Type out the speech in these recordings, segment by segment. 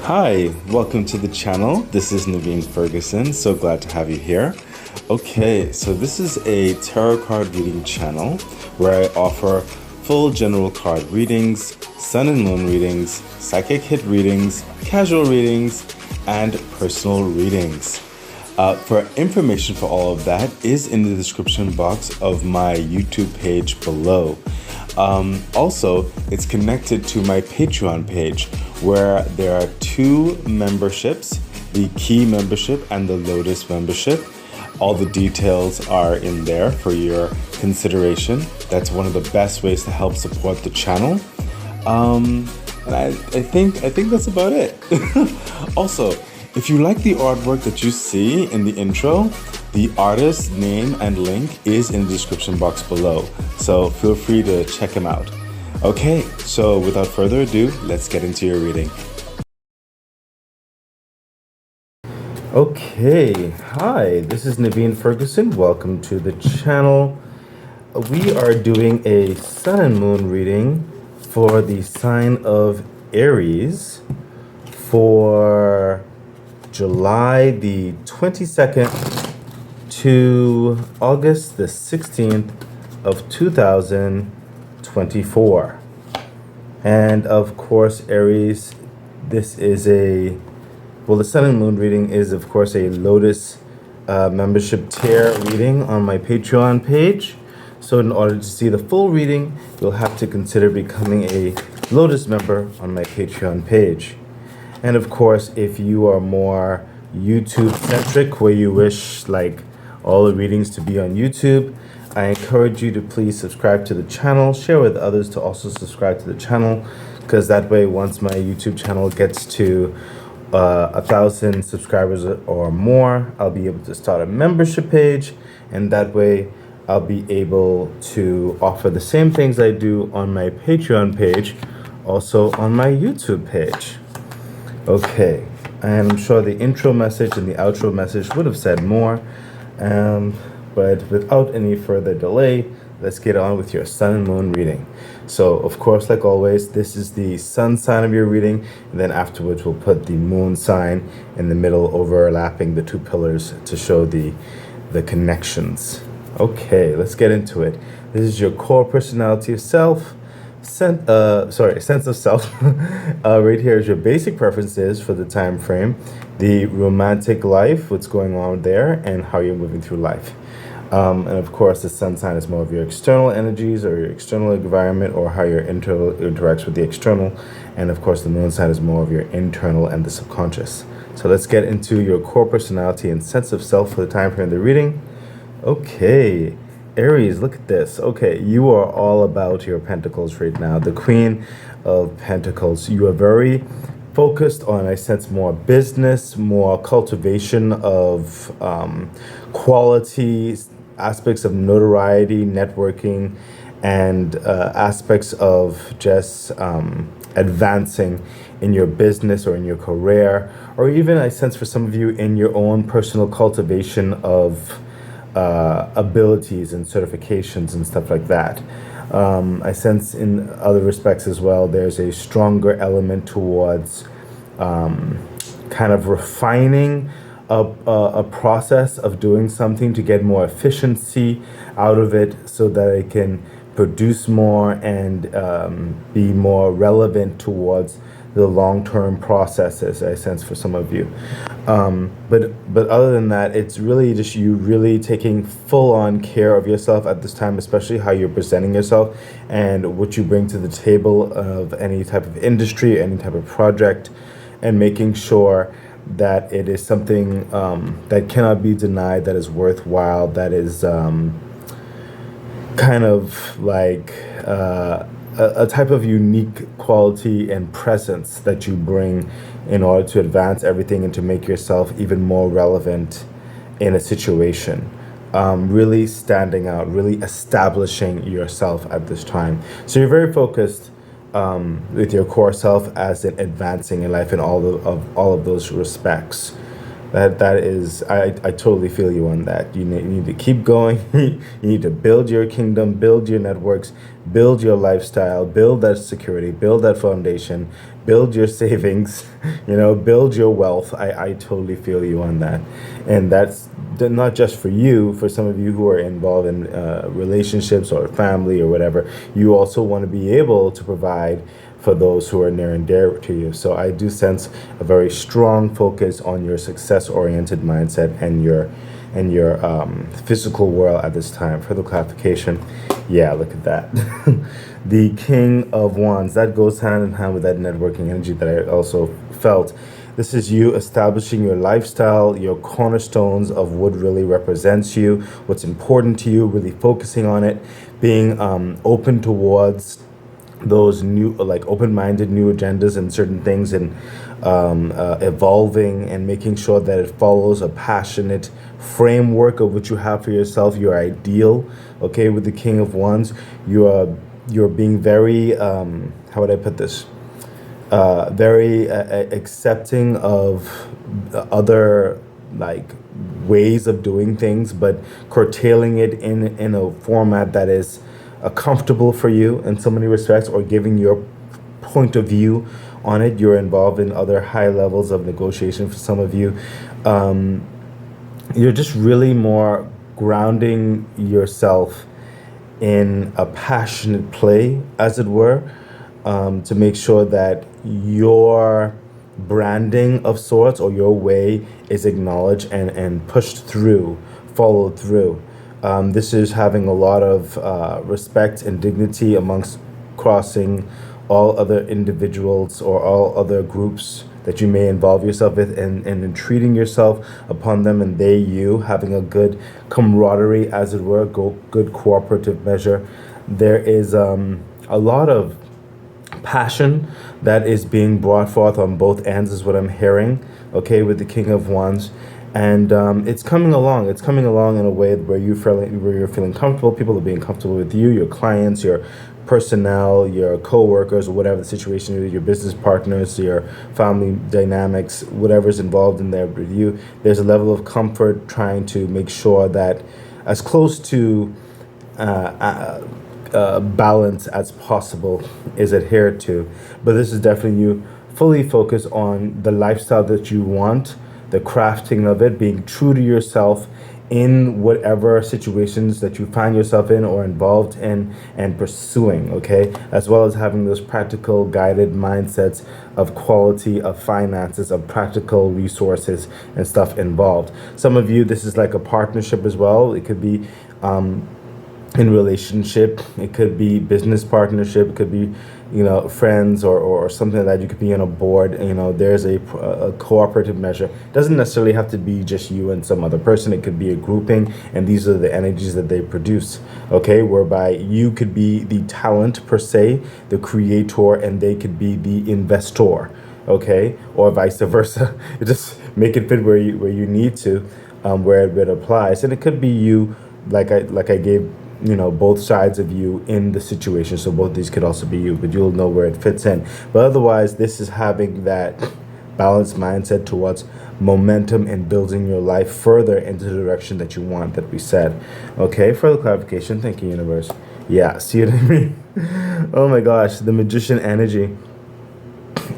Hi, welcome to the channel. This is Naveen Ferguson. So glad to have you here. Okay, so this is a tarot card reading channel where I offer full general card readings, sun and moon readings, psychic hit readings, casual readings, and personal readings. For information for all of that is in the description box of my YouTube page below. Also, it's connected to my Patreon page where there are two memberships, the Key membership and the Lotus membership. All the details are in there for your consideration. That's one of the best ways to help support the channel. And I think that's about it. Also, if you like the artwork that you see in the intro, the artist's name and link is in the description box below, so feel free to check him out. Okay, so without further ado, let's get into your reading. Okay, hi, this is Naveen Ferguson. Welcome to the channel. We are doing a sun and moon reading for the sign of Aries for July the 22nd to August the 16th of 2024. And of course, Aries, this is the sun and moon reading is of course a Lotus membership tier reading on my Patreon page. So in order to see the full reading, you'll have to consider becoming a Lotus member on my Patreon page. And of course, if you are more YouTube centric, where you wish like all the readings to be on YouTube, I encourage you to please subscribe to the channel, share with others to also subscribe to the channel, because that way once my YouTube channel gets to 1,000 subscribers or more, I'll be able to start a membership page, and that way I'll be able to offer the same things I do on my Patreon page also on my YouTube page. Okay, and I'm sure the intro message and the outro message would have said more, but without any further delay, let's get on with your sun and moon reading. So, of course, like always, this is the sun sign of your reading, and then afterwards we'll put the moon sign in the middle, overlapping the two pillars to show the connections. Okay, let's get into it. This is your core personality of self. Sense of self. Right here is your basic preferences for the time frame, the romantic life, what's going on there, and how you're moving through life. And of course, the sun sign is more of your external energies or your external environment, or how your internal interacts with the external. And of course, the moon sign is more of your internal and the subconscious. So let's get into your core personality and sense of self for the time frame of the reading. Okay, Aries, look at this. Okay, you are all about your pentacles right now. The Queen of Pentacles. You are very focused on, I sense, more business, more cultivation of qualities, aspects of notoriety, networking, and aspects of just advancing in your business or in your career, or even, I sense, for some of you, in your own personal cultivation of abilities and certifications and stuff like that. I sense in other respects as well, there's a stronger element towards kind of refining a process of doing something to get more efficiency out of it, so that it can produce more and be more relevant towards the long-term processes, I sense, for some of you. But other than that, it's really just you really taking full-on care of yourself at this time, especially how you're presenting yourself and what you bring to the table of any type of industry, any type of project, and making sure that it is something that cannot be denied, that is worthwhile, that is kind of like a type of unique quality and presence that you bring in order to advance everything and to make yourself even more relevant in a situation. Really standing out, really establishing yourself at this time. So you're very focused with your core self as in advancing in life in all of those respects. That is, I totally feel you on that. You need to keep going. You need to build your kingdom, build your networks, build your lifestyle, build that security, build that foundation, build your savings, build your wealth. I totally feel you on that. And that's not just for you, for some of you who are involved in relationships or family or whatever. You also want to be able to provide for those who are near and dear to you. So I do sense a very strong focus on your success-oriented mindset and your physical world at this time. Further clarification, yeah, look at that. The King of Wands, that goes hand in hand with that networking energy that I also felt. This is you establishing your lifestyle, your cornerstones of what really represents you, what's important to you, really focusing on it, being open towards those new, like open-minded new agendas and certain things, and evolving and making sure that it follows a passionate framework of what you have for yourself, your ideal. Okay, with the King of Wands, you're being very how would I put this, very accepting of other like ways of doing things, but curtailing it in a format that is comfortable for you in so many respects, or giving your point of view on it. You're involved in other high levels of negotiation for some of you. You're just really more grounding yourself in a passionate play, as it were, to make sure that your branding of sorts or your way is acknowledged and pushed through, followed through. This is having a lot of respect and dignity amongst crossing all other individuals or all other groups that you may involve yourself with, and entreating yourself upon them and they you, having a good camaraderie, as it were, good cooperative measure. There is a lot of passion that is being brought forth on both ends, is what I'm hearing, okay, with the King of Wands. And it's coming along. It's coming along in a way where you're feeling comfortable. People are being comfortable with you, your clients, your personnel, your co-workers, or whatever the situation is, your business partners, your family dynamics, whatever's involved in there with you. There's a level of comfort trying to make sure that as close to balance as possible is adhered to. But this is definitely you fully focused on the lifestyle that you want, the crafting of it, being true to yourself in whatever situations that you find yourself in or involved in and pursuing, okay? As well as having those practical guided mindsets of quality, of finances, of practical resources and stuff involved. Some of you, this is like a partnership as well. It could be in relationship, it could be business partnership, it could be friends or something like that. You could be on a board, there's a cooperative measure. It doesn't necessarily have to be just you and some other person. It could be a grouping, and these are the energies that they produce, okay, whereby you could be the talent per se, the creator, and they could be the investor, okay, or vice versa. Just make it fit where you need to, where it applies. And it could be you, like I gave both sides of you in the situation. So both these could also be you, but you'll know where it fits in. But otherwise, this is having that balanced mindset towards momentum and building your life further into the direction that you want, that we said. Okay, further clarification. Thank you, universe. Yeah, see what I mean? Oh my gosh, the magician energy.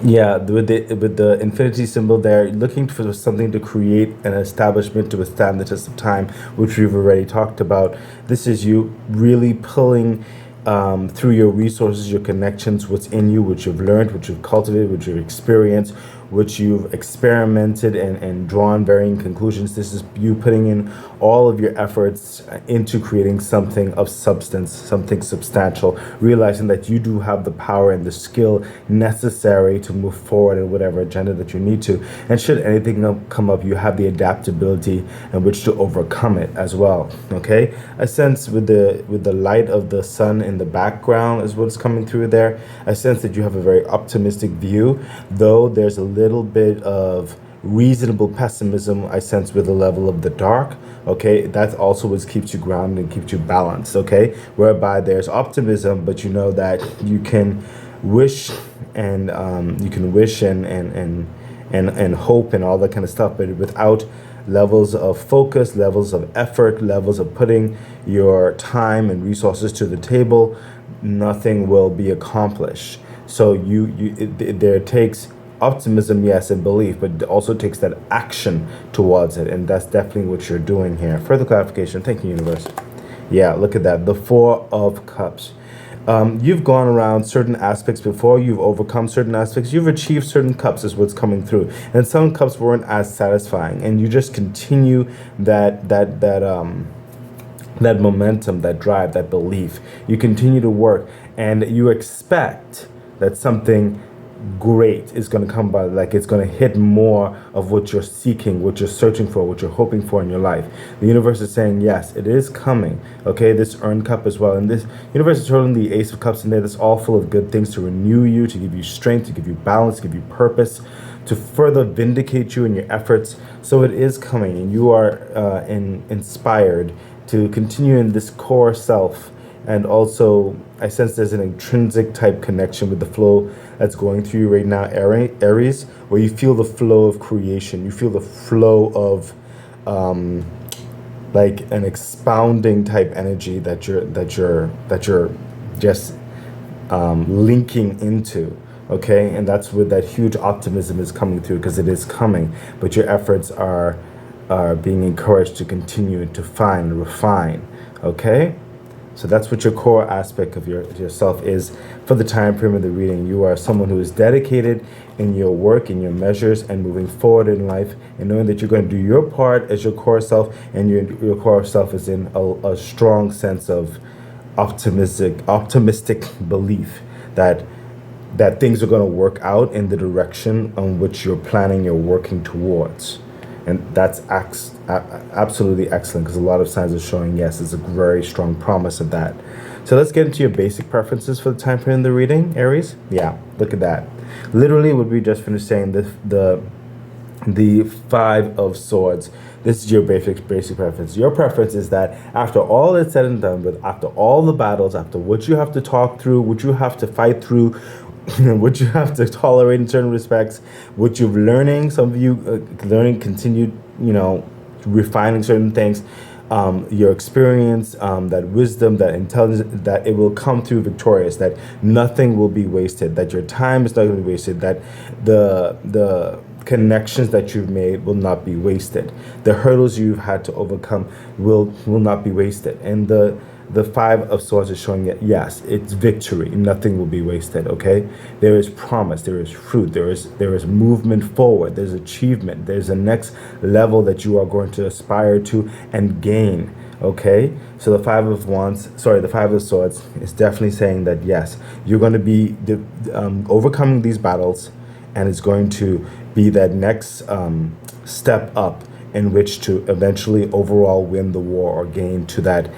Yeah, with the infinity symbol there, looking for something to create an establishment to withstand the test of time, which we've already talked about. This is you really pulling through your resources, your connections, what's in you, what you've learned, what you've cultivated, what you've experienced, which you've experimented and drawn varying conclusions. This is you putting in all of your efforts into creating something of substance, something substantial, realizing that you do have the power and the skill necessary to move forward in whatever agenda that you need to. And should anything come up, you have the adaptability in which to overcome it as well. Okay, I sense with the light of the sun in the background is what's coming through there. I sense that you have a very optimistic view, though there's a little bit of reasonable pessimism I sense with the level of the dark. Okay, that also what keeps you grounded and keeps you balanced. Okay, whereby there's optimism, but you know that you can wish and and hope and all that kind of stuff, but without levels of focus, levels of effort, levels of putting your time and resources to the table, nothing will be accomplished. So there takes optimism, yes, and belief, but it also takes that action towards it, and that's definitely what you're doing here. Further clarification. Thank you, universe. Yeah, look at that. The Four of Cups. You've gone around certain aspects before. You've overcome certain aspects. You've achieved certain cups is what's coming through, and some cups weren't as satisfying. And you just continue that momentum, that drive, that belief. You continue to work, and you expect that something great is going to come by, like it's going to hit more of what you're seeking, what you're searching for, what you're hoping for in your life. The universe is saying, yes, it is coming. Okay, this earned cup as well. And this universe is holding the Ace of Cups in there. That's all full of good things to renew you, to give you strength, to give you balance, to give you purpose, to further vindicate you in your efforts. So it is coming, and you are inspired to continue in this core self. And also, I sense there's an intrinsic type connection with the flow that's going through you right now, Aries, where you feel the flow of creation. You feel the flow of like an expounding type energy that you're just linking into. Okay, and that's where that huge optimism is coming through, because it is coming, but your efforts are being encouraged to continue to find and refine. Okay. So that's what your core aspect of yourself is for the time frame of the reading. You are someone who is dedicated in your work, in your measures, and moving forward in life, and knowing that you're going to do your part as your core self, and your core self is in a strong sense of optimistic belief that things are going to work out in the direction on which you're planning, you're working towards. And that's absolutely excellent, because a lot of signs are showing, yes, it's a very strong promise of that. So let's get into your basic preferences for the time frame of the reading, Aries. Yeah, look at that. Literally what we just finished saying, the Five of Swords. This is your basic preference. Your preference is that after all is said and done with, after all the battles, after what you have to talk through, what you have to fight through, what you have to tolerate in certain respects, what you're learning, some of you learning, continued, refining certain things, your experience, that wisdom, that intelligence, that it will come through victorious, that nothing will be wasted, that your time is not going to be wasted, that the connections that you've made will not be wasted, the hurdles you've had to overcome will not be wasted. And the Five of Swords is showing that, yes, it's victory. Nothing will be wasted, okay? There is promise. There is fruit. There is movement forward. There's achievement. There's a next level that you are going to aspire to and gain, okay? So the Five of Swords is definitely saying that, yes, you're going to be overcoming these battles, and it's going to be that next step up in which to eventually overall win the war or gain to that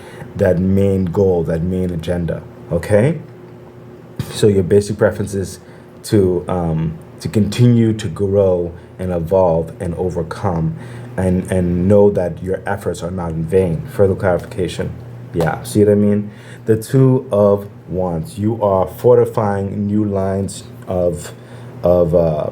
main goal, that main agenda. Okay, so your basic preference is to continue to grow and evolve and overcome, and know that your efforts are not in vain. Further clarification. Yeah, see what I mean? The Two of Wands. You are fortifying new lines of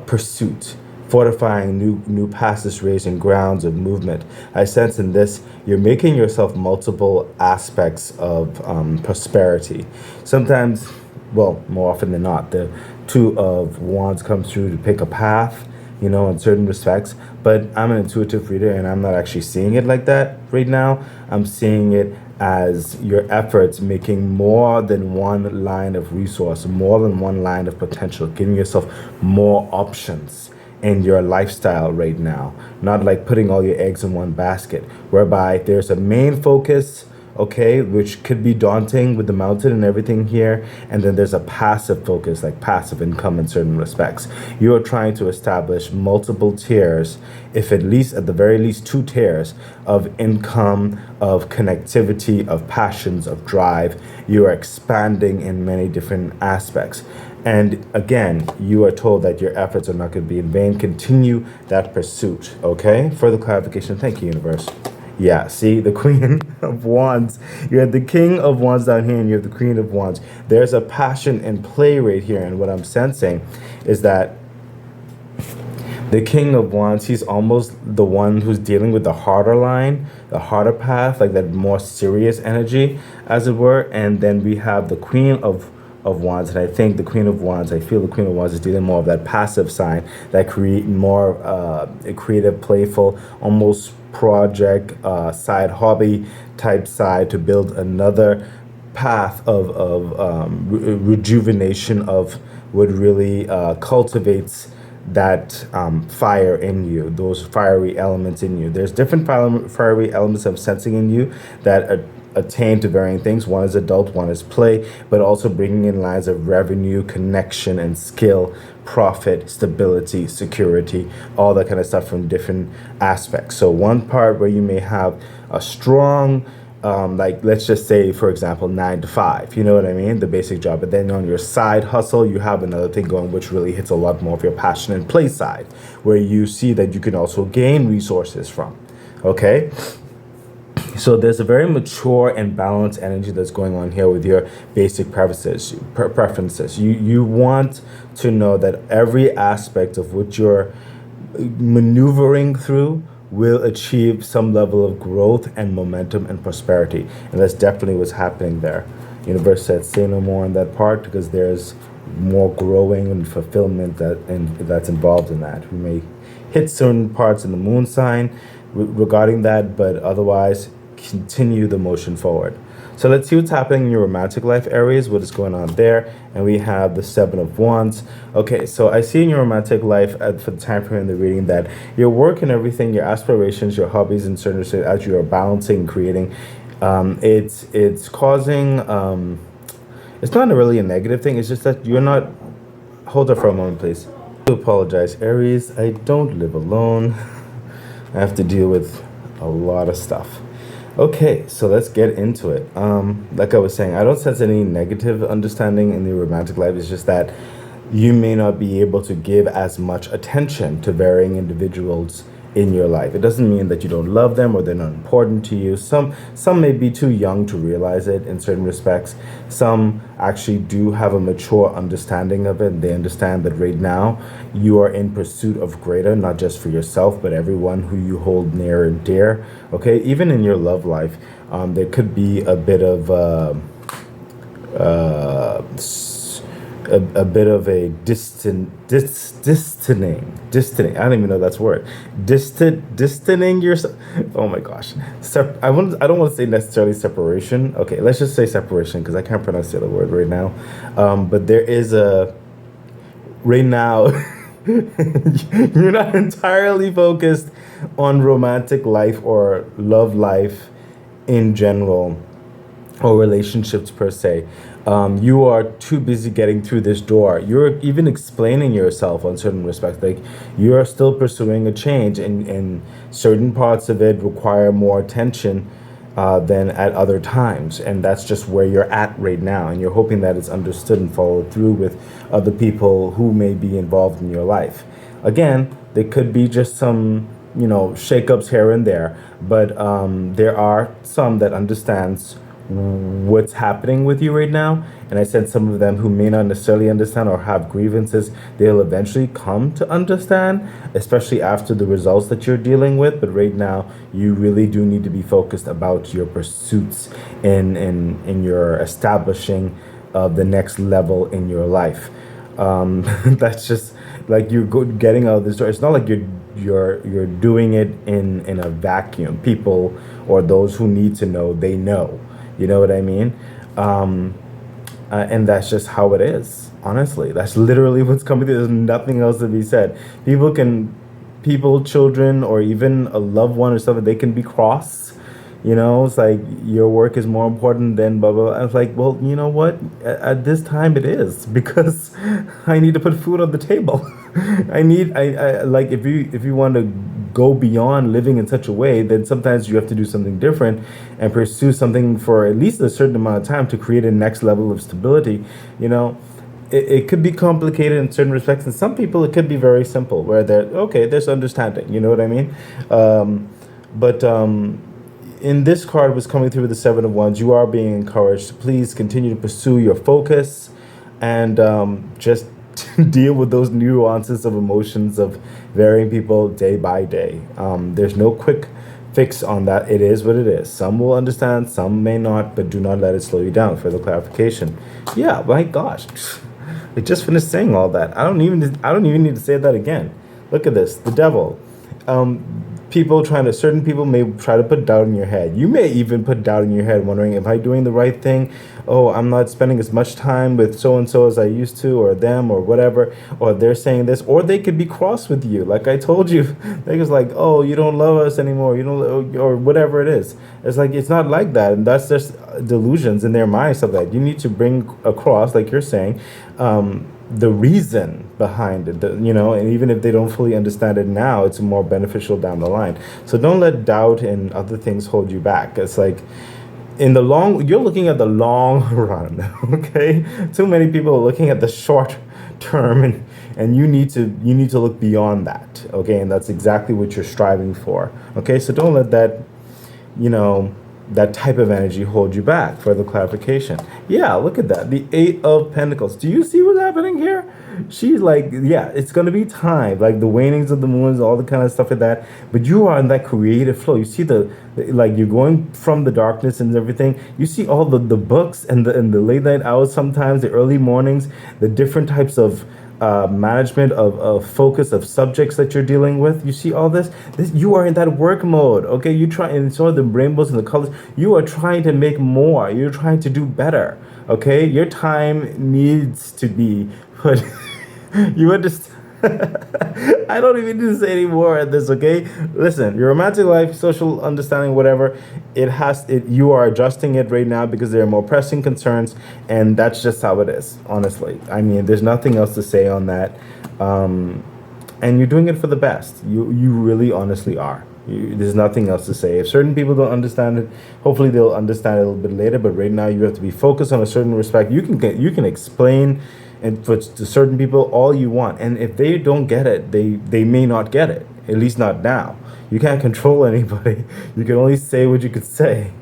pursuit, fortifying new passageways and grounds of movement. I sense in this, you're making yourself multiple aspects of prosperity. Sometimes, well, more often than not, the Two of Wands comes through to pick a path, in certain respects. But I'm an intuitive reader, and I'm not actually seeing it like that right now. I'm seeing it as your efforts making more than one line of resource, more than one line of potential, giving yourself more options in your lifestyle right now. Not like putting all your eggs in one basket, whereby there's a main focus, okay, which could be daunting with the mountain and everything here, and then there's a passive focus, like passive income in certain respects. You are trying to establish multiple tiers, if at the very least 2 tiers of income, of connectivity, of passions, of drive. You are expanding in many different aspects. And again, you are told that your efforts are not going to be in vain. Continue that pursuit, okay? Further clarification. Thank you, universe. Yeah, see, the Queen of Wands. You have the King of Wands down here, and you have the Queen of Wands. There's a passion and play right here, and what I'm sensing is that the King of Wands, he's almost the one who's dealing with the harder line, the harder path, like that more serious energy, as it were. And then we have the Queen of of Wands, and I think the Queen of Wands, I feel the Queen of Wands is dealing more of that passive sign, that create more a creative, playful, almost project, side hobby type side to build another path of rejuvenation of what really cultivates that fire in you, those fiery elements in you. There's different fiery elements I'm sensing in you that attain to varying things. One is adult, one is play, but also bringing in lines of revenue, connection, and skill, profit, stability, security, all that kind of stuff from different aspects. So one part where you may have a strong like, let's just say, for example, 9 to 5, you know what I mean, the basic job, but then on your side hustle you have another thing going which really hits a lot more of your passion and play side, where you see that you can also gain resources from. Okay, so there's a very mature and balanced energy that's going on here with your basic preferences. You want to know that every aspect of what you're maneuvering through will achieve some level of growth and momentum and prosperity. And that's definitely what's happening there. Universe said, say no more on that part, because there's more growing and fulfillment that's involved in that. We may hit certain parts in the moon sign regarding that, but otherwise continue the motion forward. So let's see what's happening in your romantic life, Aries, what is going on there. And we have the 7 of Wands. Okay, so I see in your romantic life for the time frame in the reading that your work and everything, your aspirations, your hobbies, and certain as you are balancing and creating, it's causing, it's not really a negative thing. It's just that you're not, hold on for a moment, please. I apologize, Aries. I don't live alone. I have to deal with a lot of stuff. Okay, so let's get into it. Like I was saying, I don't sense any negative understanding in the romantic life. It's just that you may not be able to give as much attention to varying individuals in your life. It doesn't mean that you don't love them or they're not important to you. Some may be too young to realize it in certain respects. Some actually do have a mature understanding of it. They understand that right now you are in pursuit of greater, not just for yourself, but everyone who you hold near and dear. Okay, even in your love life, there could be a bit of a bit of a distancing. I don't even know that's a word. Distancing yourself. Oh my gosh. I don't want to say necessarily separation. Okay, let's just say separation, because I can't pronounce the other word right now. But there is a right now. You're not entirely focused on romantic life or love life in general, or relationships per se. You are too busy getting through this door. You're even explaining yourself on certain respects. Like, you are still pursuing a change, and certain parts of it require more attention than at other times. And that's just where you're at right now. And you're hoping that it's understood and followed through with other people who may be involved in your life. Again, there could be just some, shakeups here and there, but there are some that understands what's happening with you right now. And I said some of them who may not necessarily understand or have grievances, they'll eventually come to understand, especially after the results that you're dealing with. But right now, you really do need to be focused about your pursuits in your establishing of the next level in your life. That's just like you're getting out of this door. It's not like you're doing it in a vacuum. People, or those who need to know, they know. You know what I mean? And that's just how it is. Honestly, that's literally what's coming. There's nothing else to be said. People, children, or even a loved one or something, they can be cross. It's like, your work is more important than blah, blah, blah. I was like, well, you know what? At this time it is, because I need to put food on the table. I like, if you want to go beyond living in such a way, then sometimes you have to do something different and pursue something for at least a certain amount of time to create a next level of stability. It could be complicated in certain respects, and some people it could be very simple, where there's understanding. You know what I mean? But in this card was coming through with the 7 of Wands. You are being encouraged to please continue to pursue your focus, and just deal with those nuances of emotions of varying people day by day. There's no quick fix on that. It is what it is. Some will understand, some may not, but do not let it slow you down. Further clarification. Yeah, my gosh. I just finished saying all that. I don't even need to say that again. Look at this. The devil. Certain people may try to put doubt in your head. You may even put doubt in your head, wondering, am I doing the right thing? Oh, I'm not spending as much time with so-and-so as I used to, or them, or whatever, or they're saying this, or they could be cross with you. Like I told you, they was like, oh, you don't love us anymore, you don't, or whatever it is. It's like, it's not like that. And that's just delusions in their minds of that. You need to bring across, like you're saying, the reason behind it, and even if they don't fully understand it now, it's more beneficial down the line. So don't let doubt and other things hold you back. It's like you're looking at the long run, okay? Too many people are looking at the short term, and you need to look beyond that, okay? And that's exactly what you're striving for, okay? So don't let that, that type of energy hold you back. Further clarification. Yeah, look at that. The 8 of Pentacles. Do you see what's happening here? She's like, yeah, it's going to be time. Like the wanings of the moons, all the kind of stuff like that. But you are in that creative flow. You see like you're going from the darkness and everything. You see all the books and the late night hours sometimes, the early mornings, the different types of management of focus of subjects that you're dealing with. You see all this you are in that work mode, okay? You try, and so the rainbows and the colors, you are trying to make more, you're trying to do better, okay? Your time needs to be put you understand. I don't even need to say any more at this, okay? Listen, your romantic life, social understanding, whatever, you are adjusting it right now because there are more pressing concerns, and that's just how it is, honestly. I mean, there's nothing else to say on that. And you're doing it for the best. You really honestly are. There's nothing else to say. If certain people don't understand it, hopefully they'll understand it a little bit later, but right now you have to be focused on a certain respect. You can explain and for to certain people all you want, and if they don't get it, they may not get it, at least not now. You can't control anybody. You can only say what you could say,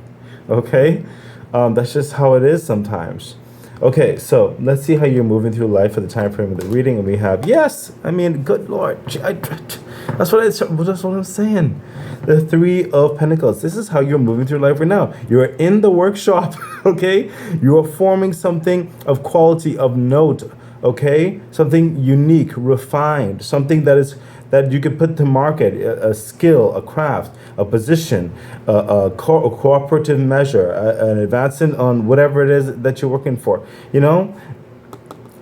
okay? That's just how it is sometimes. Okay, so let's see how you're moving through life for the time frame of the reading. And we have, yes, I mean, good Lord, that's what I'm saying. The 3 of Pentacles. This is how you're moving through life right now. You're in the workshop, okay? You are forming something of quality, of note, okay? Something unique, refined, something that you could put to market, a skill, a craft, a position, a cooperative measure, an advancement on whatever it is that you're working for.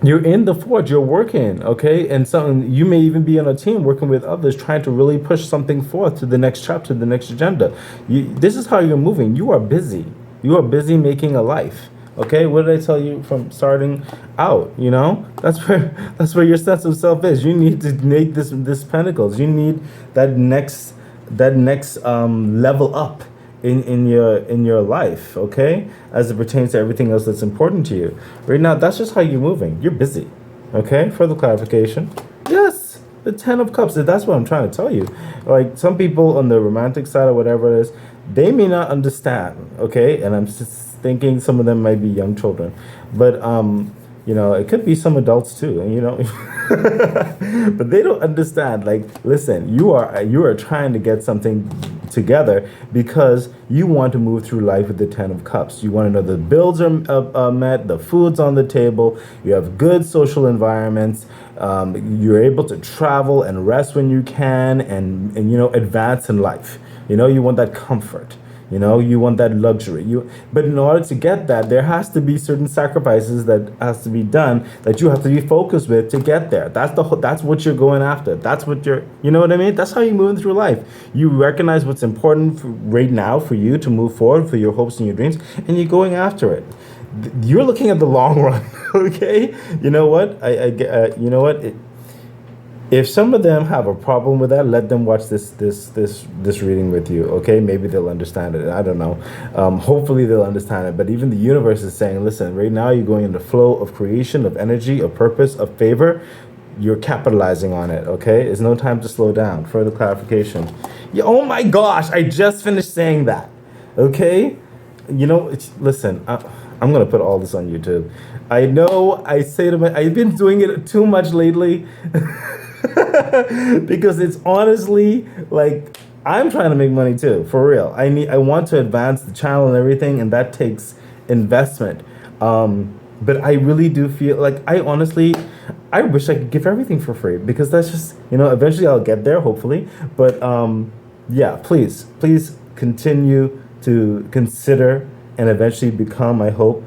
You're in the forge, you're working, okay? And you may even be on a team working with others, trying to really push something forth to the next chapter, the next agenda. This is how you're moving. You are busy. You are busy making a life. Okay, what did I tell you from starting out? That's where your sense of self is. You need to make this Pentacles. You need that next level up in your life, okay? As it pertains to everything else that's important to you. Right now, that's just how you're moving. You're busy. Okay? Further clarification. Yes, the 10 of Cups. That's what I'm trying to tell you. Like some people on the romantic side or whatever it is, they may not understand, okay? And I'm just thinking some of them might be young children, but it could be some adults too, but they don't understand. Like, listen, you are trying to get something together because you want to move through life with the 10 of Cups. You want to know the bills are met, the food's on the table, you have good social environments, you're able to travel and rest when you can, and advance in life. You want that comfort. You want that luxury. But in order to get that, there has to be certain sacrifices that has to be done, that you have to be focused with to get there. That's what you're going after. That's what you know what I mean? That's how you're moving through life. You recognize what's important right now for you to move forward, for your hopes and your dreams, and you're going after it. You're looking at the long run, okay? You know what? You know what? If some of them have a problem with that, let them watch this reading with you, okay? Maybe they'll understand it. I don't know. Hopefully they'll understand it. But even the universe is saying, listen, right now you're going in the flow of creation, of energy, of purpose, of favor. You're capitalizing on it, okay? It's no time to slow down. Further clarification. Yeah, oh my gosh, I just finished saying that, okay? Listen, I'm going to put all this on YouTube. I know I've been doing it too much lately. Because it's honestly like I'm trying to make money too, for real. I want to advance the channel and everything, and that takes investment. But I really do feel like I honestly, I wish I could give everything for free because that's just, eventually I'll get there, hopefully. But yeah, please continue to consider and eventually become, I hope,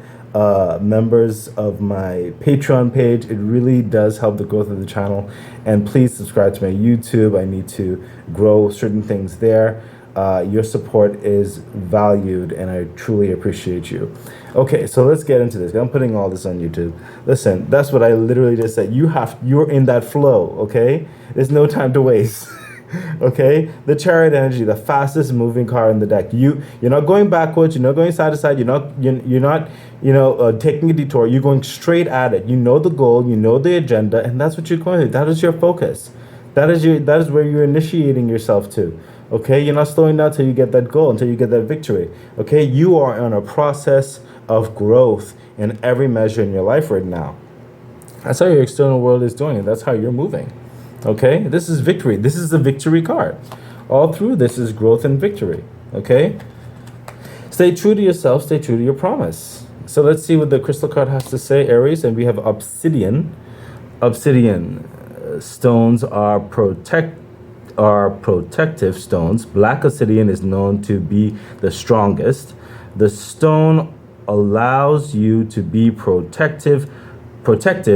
members of my Patreon page. It really does help the growth of the channel. And please subscribe to my YouTube. I need to grow certain things there. Your support is valued and I truly appreciate you. Okay, so let's get into this. I'm putting all this on YouTube. Listen, that's what I literally just said. You're in that flow, okay? There's no time to waste. Okay, the Chariot energy, the fastest moving car in the deck. You're not going backwards. You're not going side to side. You're not taking a detour. You're going straight at it. You know the goal. You know the agenda, and that's what you're going to. That is your focus. That is where you're initiating yourself to. Okay, you're not slowing down until you get that goal, until you get that victory. Okay, you are on a process of growth in every measure in your life right now. That's how your external world is doing, and that's how you're moving. Okay, this is victory. This is the victory card. All through this is growth and victory. Okay, stay true to yourself. Stay true to your promise. So let's see what the crystal card has to say, Aries. And we have obsidian. Obsidian stones are protective stones. Black obsidian is known to be the strongest. The stone allows you to be protected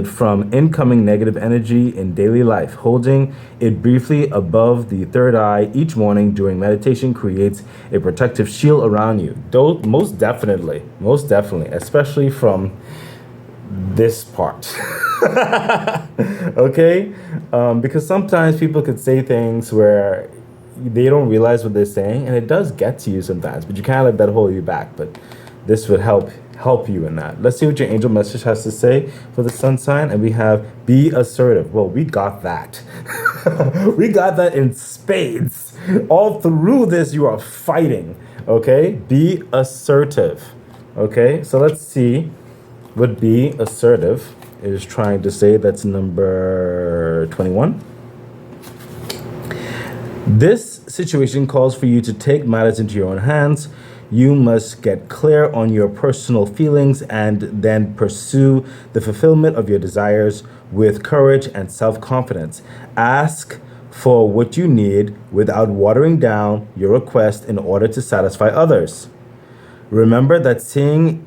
from incoming negative energy in daily life. Holding it briefly above the third eye each morning during meditation creates a protective shield around you. Most definitely, especially from this part. Okay? Because sometimes people could say things where they don't realize what they're saying, and it does get to you sometimes, but you can't let that hold you back. But this would help you in that. Let's see what your angel message has to say for the sun sign. And we have be assertive. Well, we got that. We got that in spades. All through this, you are fighting. Okay? Be assertive. Okay? So let's see what be assertive is trying to say. That's number 21. This situation calls for you to take matters into your own hands. You must get clear on your personal feelings and then pursue the fulfillment of your desires with courage and self-confidence. Ask for what you need without watering down your request in order to satisfy others. Remember that seeing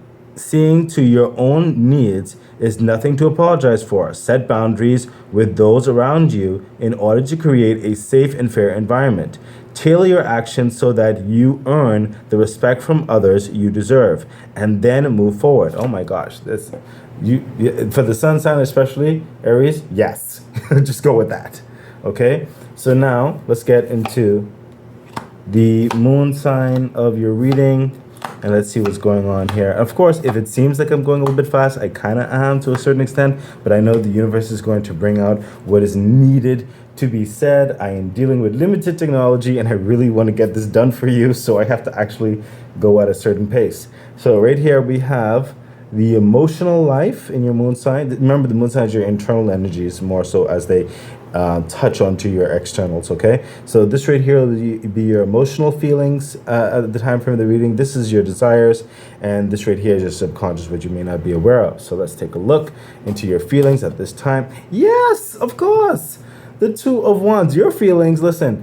to your own needs is nothing to apologize for. Set boundaries with those around you in order to create a safe and fair environment. Tailor your actions so that you earn the respect from others you deserve, and then move forward. Oh my gosh, this for the sun sign especially, Aries, yes. Just go with that. Okay? So now let's get into the moon sign of your reading. And let's see what's going on here. Of course, if it seems like I'm going a little bit fast, I kind of am to a certain extent, but I know the universe is going to bring out what is needed to be said. I am dealing with limited technology and I really want to get this done for you, so I have to actually go at a certain pace. So right here we have the emotional life in your moon sign. Remember, the moon sign is your internal energies more so as they touch onto your externals, okay? So this right here will be your emotional feelings at the time frame of the reading. This is your desires, and this right here is your subconscious, which you may not be aware of. So let's take a look into your feelings at this time. Yes, of course. The Two of Wands, your feelings, listen,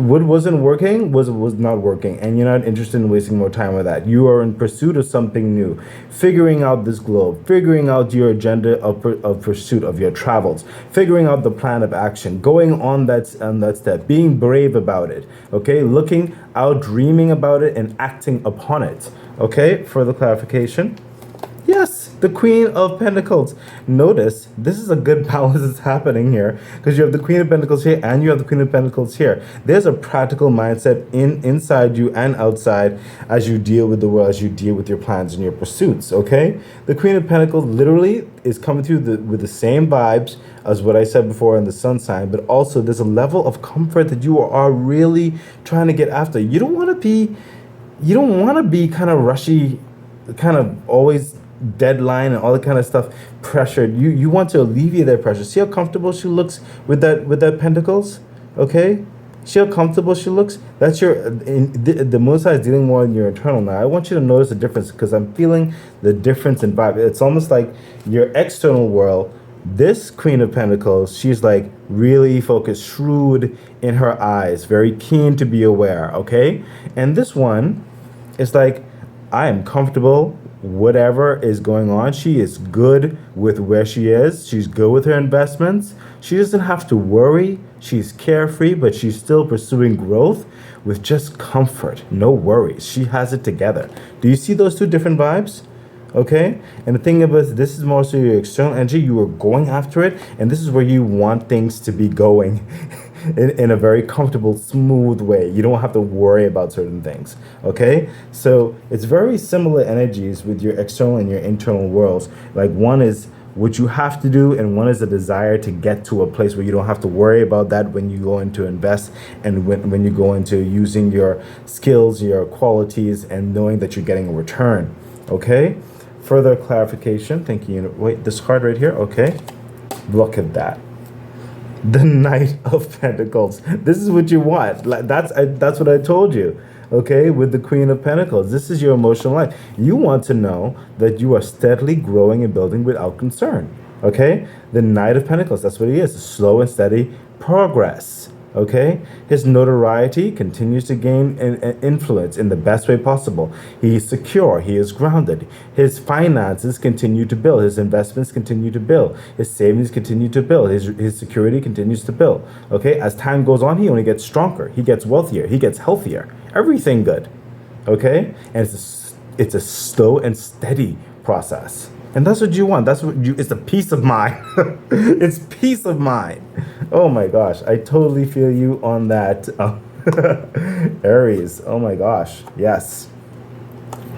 what wasn't working was not working, and you're not interested in wasting more time with that. You are in pursuit of something new, figuring out this globe, figuring out your agenda of pursuit of your travels, figuring out the plan of action, going on that step, being brave about it, okay? Looking out, dreaming about it, and acting upon it, okay? Further clarification. Yes, the Queen of Pentacles. Notice, this is a good balance that's happening here because you have the Queen of Pentacles here and you have the Queen of Pentacles here. There's a practical mindset inside you and outside as you deal with the world, as you deal with your plans and your pursuits, okay? The Queen of Pentacles literally is coming through with the same vibes as what I said before in the sun sign, but also there's a level of comfort that you are really trying to get after. You don't want to be kind of rushy, kind of always deadline and all that kind of stuff, pressured. You want to alleviate that pressure. See how comfortable she looks with that pentacles? Okay? See how comfortable she looks? That's the moon side is dealing more in your internal now. I want you to notice the difference because I'm feeling the difference in vibe. It's almost like your external world. This Queen of Pentacles, she's like really focused, shrewd in her eyes, very keen to be aware, okay? And this one is like, I am comfortable, whatever is going on. She is good with where she is. She's good with her investments. She doesn't have to worry. She's carefree, but she's still pursuing growth with just comfort, no worries. She has it together. Do you see those two different vibes? Okay, and the thing about this is more so your external energy. You are going after it, and this is where you want things to be going in a very comfortable, smooth way. You don't have to worry about certain things. Okay, so it's very similar energies with your external and your internal worlds. Like one is what you have to do, and one is a desire to get to a place where you don't have to worry about that when you go into invest and when you go into using your skills, your qualities, and knowing that you're getting a return. Okay. Further clarification, thank you. Wait, this card right here, okay. Look at that. The Knight of Pentacles. This is what you want. That's what I told you, okay, with the Queen of Pentacles. This is your emotional life. You want to know that you are steadily growing and building without concern, okay. The Knight of Pentacles, that's what he is, slow and steady progress. Okay, his notoriety continues to gain an influence in the best way possible. He is secure. He is grounded. His finances continue to build. His investments continue to build. His savings continue to build. His security continues to build. Okay, as time goes on, he only gets stronger. He gets wealthier. He gets healthier. Everything good. Okay, and it's a slow and steady process. And that's what you want. It's a peace of mind. It's peace of mind. Oh my gosh. I totally feel you on that. Aries. Oh my gosh. Yes.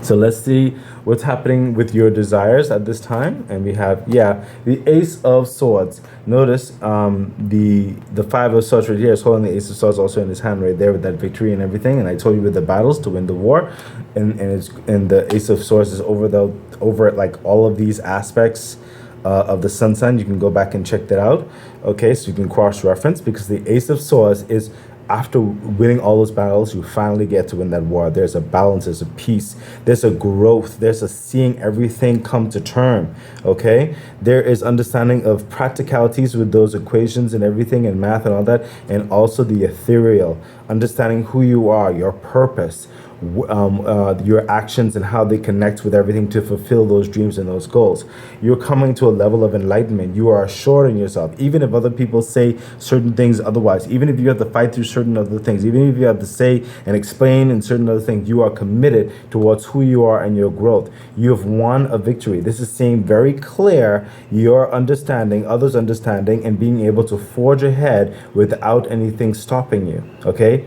So let's see what's happening with your desires at this time. And we have, the Ace of Swords. Notice the Five of Swords right here is holding the Ace of Swords also in his hand right there with that victory and everything. And I told you with the battles to win the war. And the Ace of Swords is over like all of these aspects of the sun sign. You can go back and check that out. Okay, so you can cross-reference because the Ace of Swords is after winning all those battles, you finally get to win that war. There's a balance, there's a peace, there's a growth, there's a seeing everything come to term, okay? There is understanding of practicalities with those equations and everything and math and all that, and also the ethereal, understanding who you are, your purpose, your actions and how they connect with everything to fulfill those dreams and those goals. You're coming to a level of enlightenment. You are assured in yourself, even if other people say certain things otherwise, even if you have to fight through certain other things, even if you have to say and explain in certain other things, you are committed towards who you are and your growth. You have won a victory. This is saying very clear your understanding, others' understanding, and being able to forge ahead without anything stopping you, okay?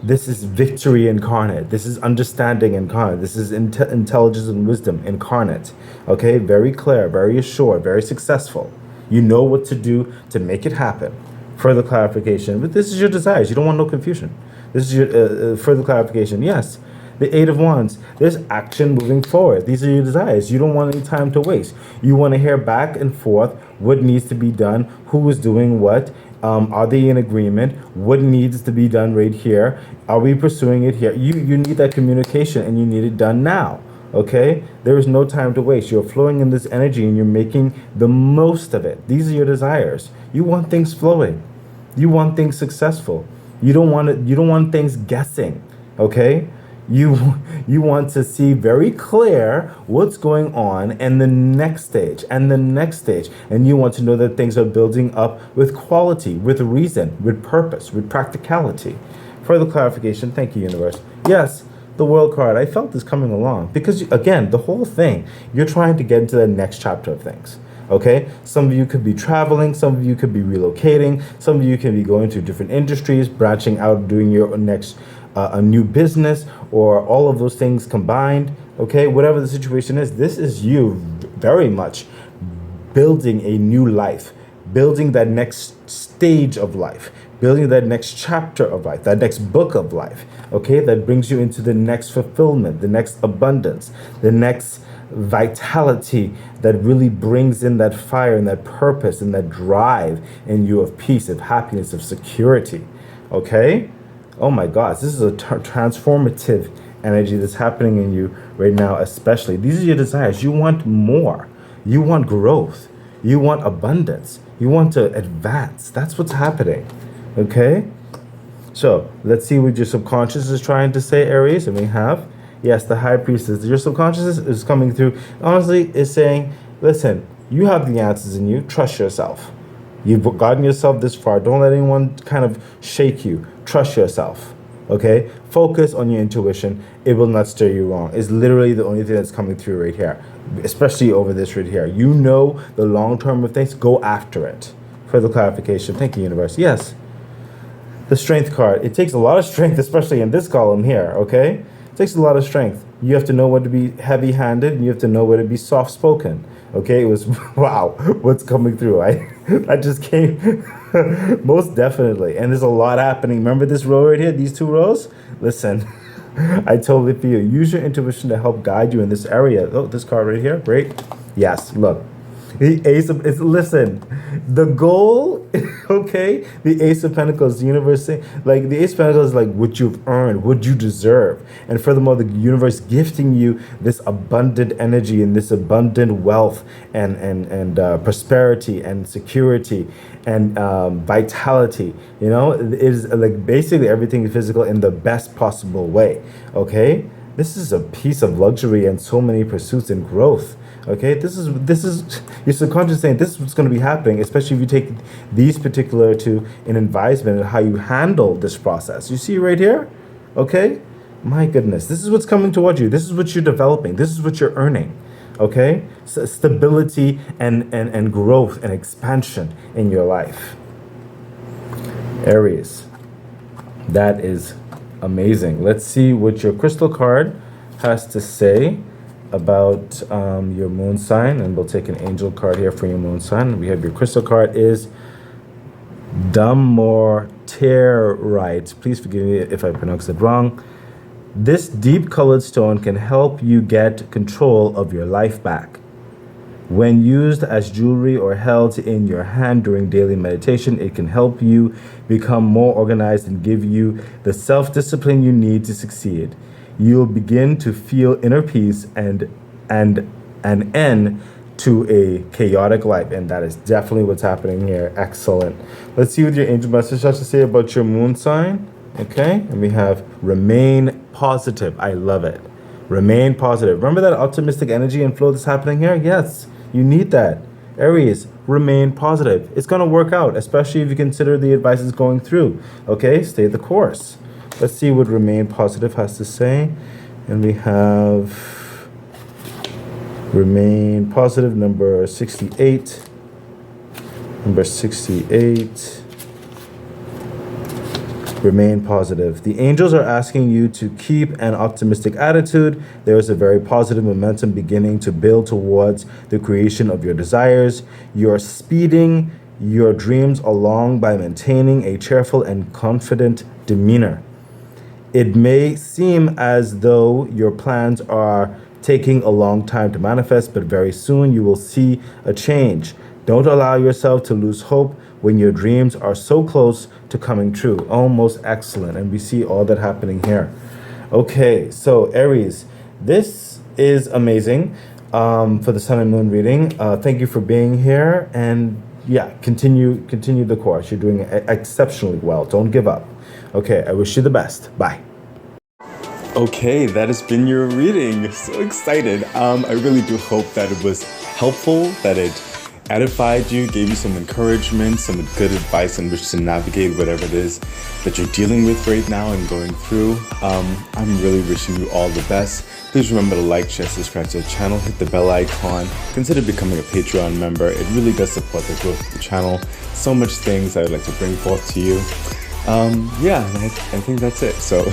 This is victory incarnate. This is understanding incarnate. This is intelligence and wisdom incarnate. Okay, very clear, very assured, very successful. You know what to do to make it happen. Further clarification, but this is your desires. You don't want no confusion. This is your further clarification. Yes, the Eight of Wands. There's action moving forward. These are your desires. You don't want any time to waste. You want to hear back and forth what needs to be done, who is doing what. Are they in agreement? What needs to be done right here? Are we pursuing it here? You need that communication and you need it done now. Okay? There is no time to waste. You're flowing in this energy and you're making the most of it. These are your desires. You want things flowing. You want things successful. You don't want things guessing. Okay? You want to see very clear what's going on and the next stage and the next stage. And you want to know that things are building up with quality, with reason, with purpose, with practicality. Further clarification. Thank you, universe. Yes, the World card. I felt this coming along because, again, the whole thing, you're trying to get into the next chapter of things. Okay, some of you could be traveling, some of you could be relocating, some of you can be going to different industries, branching out, doing your next a new business, or all of those things combined. Okay, whatever the situation is, this is you very much building a new life, building that next stage of life, building that next chapter of life, that next book of life. Okay, that brings you into the next fulfillment, the next abundance, the next vitality that really brings in that fire and that purpose and that drive in you of peace, of happiness, of security. Okay, Oh my gosh, this is a transformative energy that's happening in you right now, especially. These are your desires. You want more. You want growth. You want abundance. You want to advance. That's what's happening. Okay? So let's see what your subconscious is trying to say, Aries. And we have, yes, the High Priestess. Your subconscious is coming through. Honestly, is saying, listen, you have the answers in you. Trust yourself. You've gotten yourself this far. Don't let anyone kind of shake you. Trust yourself. Okay? Focus on your intuition. It will not steer you wrong. It's literally the only thing that's coming through right here, especially over this right here. You know the long term of things. Go after it. Further clarification. Thank you, universe. Yes. The Strength card. It takes a lot of strength, especially in this column here, okay? It takes a lot of strength. You have to know when to be heavy-handed, and you have to know when to be soft-spoken, okay? It was, wow, what's coming through. I just came, most definitely. And there's a lot happening. Remember this row right here, these two rows? Listen, I totally feel you. Use your intuition to help guide you in this area. Oh, this card right here, great. Yes, look. The Ace of, listen, the goal, okay, the Ace of Pentacles, the universe, like the Ace of Pentacles is like what you've earned, what you deserve. And furthermore, the universe gifting you this abundant energy and this abundant wealth and prosperity and security and vitality, you know, it is like basically everything physical in the best possible way, okay? This is a piece of luxury and so many pursuits and growth. Okay, this is your subconscious saying this is what's going to be happening, especially if you take these particular to an advisement on how you handle this process. You see right here? Okay? My goodness, this is what's coming towards you. This is what you're developing. This is what you're earning. Okay? So stability and growth and expansion in your life. Aries. That is amazing. Let's see what your crystal card has to say about your moon sign, and we'll take an angel card here for your moon sign. We have your crystal card is Dumortierite. Please forgive me if I pronounce it wrong. This deep colored stone can help you get control of your life back. When used as jewelry or held in your hand during daily meditation, it can help you become more organized and give you the self-discipline you need to succeed. You'll begin to feel inner peace and an end to a chaotic life. And that is definitely what's happening here. Excellent. Let's see what your angel message has to say about your moon sign. Okay. And we have remain positive. I love it. Remain positive. Remember that optimistic energy and flow that's happening here? Yes, you need that. Aries, remain positive. It's going to work out, especially if you consider the advice is going through. Okay. Stay the course. Let's see what remain positive has to say. And we have remain positive, number 68. Number 68. Remain positive. The angels are asking you to keep an optimistic attitude. There is a very positive momentum beginning to build towards the creation of your desires. You're speeding your dreams along by maintaining a cheerful and confident demeanor. It may seem as though your plans are taking a long time to manifest, but very soon you will see a change. Don't allow yourself to lose hope when your dreams are so close to coming true. Almost excellent. And we see all that happening here. Okay, so Aries, this is amazing for the sun and moon reading. Thank you for being here. And yeah, continue the course. You're doing exceptionally well. Don't give up. Okay, I wish you the best. Bye. Okay, that has been your reading. So excited. I really do hope that it was helpful, that it edified you, gave you some encouragement, some good advice on which to navigate whatever it is that you're dealing with right now and going through. I'm really wishing you all the best. Please remember to like, share, subscribe to the channel, hit the bell icon, consider becoming a Patreon member. It really does support the growth of the channel. So much things I would like to bring forth to you. Yeah, I think that's it. So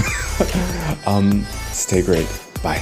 stay great. Bye.